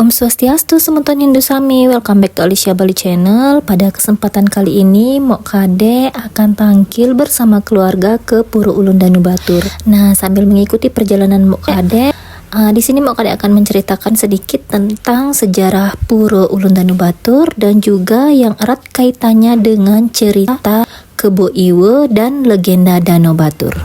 Om Swastiastu, semeton Hindu Sami. Welcome back to Alicia Bali Channel. Pada kesempatan kali ini Mok Kade akan tangkil bersama keluarga ke Puro Ulun Danu Batur. Nah, sambil mengikuti perjalanan Mok Kade, di sini Mok Kade akan menceritakan sedikit tentang sejarah Puro Ulun Danu Batur dan juga yang erat kaitannya dengan cerita Kebo Iwe dan legenda Danau Batur.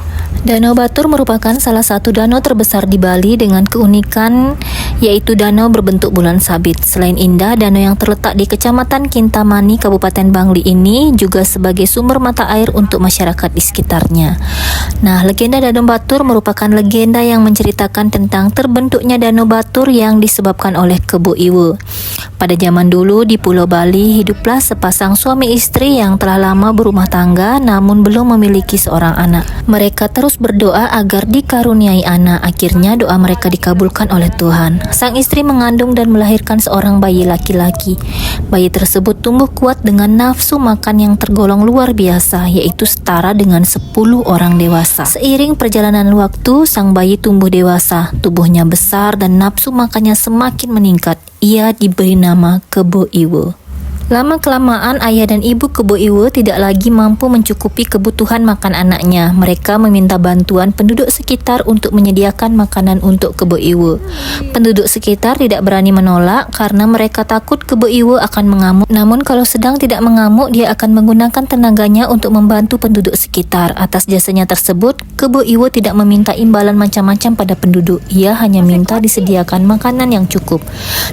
Danau Batur merupakan salah satu danau terbesar di Bali dengan keunikan yaitu danau berbentuk bulan sabit. Selain indah, danau yang terletak di Kecamatan Kintamani, Kabupaten Bangli ini juga sebagai sumber mata air untuk masyarakat di sekitarnya. Nah, legenda Danau Batur merupakan legenda yang menceritakan tentang terbentuknya Danau Batur yang disebabkan oleh Kebo Iwe. Pada zaman dulu di Pulau Bali, hiduplah sepasang suami istri yang telah lama berumah tangga namun belum memiliki seorang anak. Mereka terus berdoa agar dikaruniai anak. Akhirnya doa mereka dikabulkan oleh Tuhan. Sang istri mengandung dan melahirkan seorang bayi laki-laki. Bayi tersebut tumbuh kuat dengan nafsu makan yang tergolong luar biasa, yaitu setara dengan 10 orang dewasa. Seiring perjalanan waktu, sang bayi tumbuh dewasa. Tubuhnya besar dan nafsu makannya semakin meningkat. Ia diberi nama Kebo Iwe. Lama-kelamaan ayah dan ibu Kebo Iwe tidak lagi mampu mencukupi kebutuhan makan anaknya. Mereka meminta bantuan penduduk sekitar untuk menyediakan makanan untuk Kebo Iwe. Penduduk sekitar tidak berani menolak karena mereka takut Kebo Iwe akan mengamuk. Namun kalau sedang tidak mengamuk, dia akan menggunakan tenaganya untuk membantu penduduk sekitar. Atas jasanya tersebut, Kebo Iwe tidak meminta imbalan macam-macam pada penduduk. Ia hanya minta disediakan makanan yang cukup.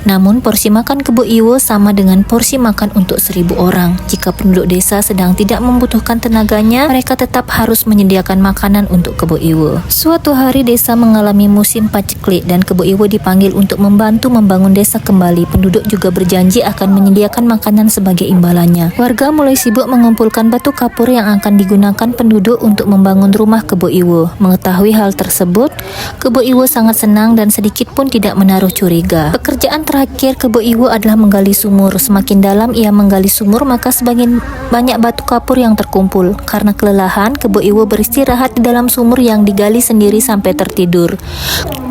Namun porsi makan Kebo Iwe sama dengan porsi makan untuk 1000 orang. Jika penduduk desa sedang tidak membutuhkan tenaganya, mereka tetap harus menyediakan makanan untuk Kebo Iwe. Suatu hari desa mengalami musim paceklik dan Kebo Iwe dipanggil untuk membantu membangun desa kembali. Penduduk juga berjanji akan menyediakan makanan sebagai imbalannya. Warga mulai sibuk mengumpulkan batu kapur yang akan digunakan penduduk untuk membangun rumah Kebo Iwe. Mengetahui hal tersebut, Kebo Iwe sangat senang dan sedikit pun tidak menaruh curiga. Pekerjaan terakhir Kebo Iwe adalah menggali sumur. Semakin dalam ia menggali sumur, maka semakin banyak batu kapur yang terkumpul. Karena kelelahan, Kebo Iwe beristirahat di dalam sumur yang digali sendiri sampai tertidur.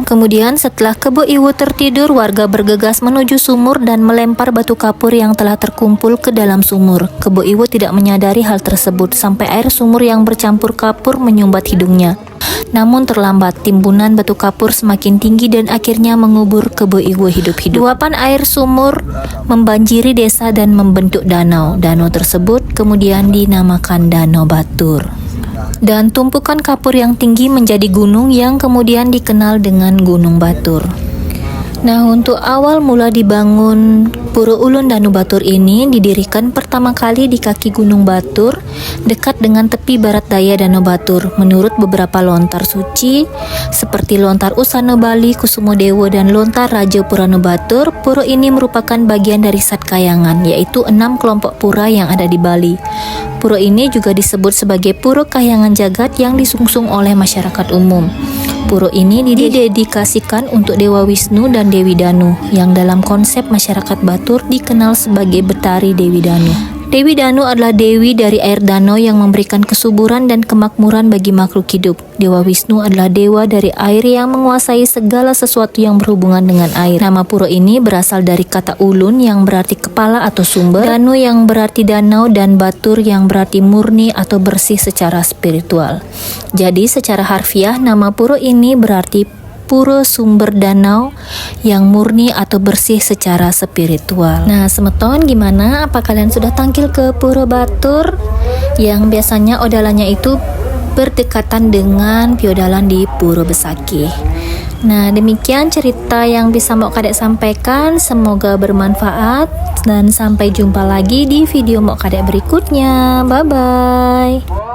Kemudian setelah Kebo Iwe tertidur, warga bergegas menuju sumur dan melempar batu kapur yang telah terkumpul ke dalam sumur. Kebo Iwe tidak menyadari hal tersebut sampai air sumur yang bercampur kapur menyumbat hidungnya. Namun terlambat, timbunan batu kapur semakin tinggi dan akhirnya mengubur Kebo Iwe hidup-hidup. Luapan air sumur membanjiri desa dan membentuk danau. Danau tersebut kemudian dinamakan Danau Batur. Dan tumpukan kapur yang tinggi menjadi gunung yang kemudian dikenal dengan Gunung Batur. Nah, untuk awal mula dibangun Puro Ulun Danu Batur ini didirikan pertama kali di kaki Gunung Batur, dekat dengan tepi barat daya Danau Batur. Menurut beberapa lontar suci, seperti lontar Usano Bali, Kusumo Dewa, dan lontar Raja Purano Batur, puro ini merupakan bagian dari Satkayangan, yaitu 6 kelompok pura yang ada di Bali. Puro ini juga disebut sebagai Puro Kahyangan Jagat yang disungsung oleh masyarakat umum. Puro ini didedikasikan untuk Dewa Wisnu dan Dewi Danu, yang dalam konsep masyarakat Batur dikenal sebagai Betari Dewi Danu. Dewi Danu adalah dewi dari air danau yang memberikan kesuburan dan kemakmuran bagi makhluk hidup. Dewa Wisnu adalah dewa dari air yang menguasai segala sesuatu yang berhubungan dengan air. Nama puro ini berasal dari kata ulun yang berarti kepala atau sumber, danu yang berarti danau, dan batur yang berarti murni atau bersih secara spiritual. Jadi secara harfiah nama puro ini berarti puro sumber danau yang murni atau bersih secara spiritual. Nah, semeton gimana? Apa kalian sudah tangkil ke Puro Batur yang biasanya odalannya itu berdekatan dengan piodalan di Puro Besakih? Nah, demikian cerita yang bisa Mok Kade sampaikan. Semoga bermanfaat dan sampai jumpa lagi di video Mok Kade berikutnya. Bye bye.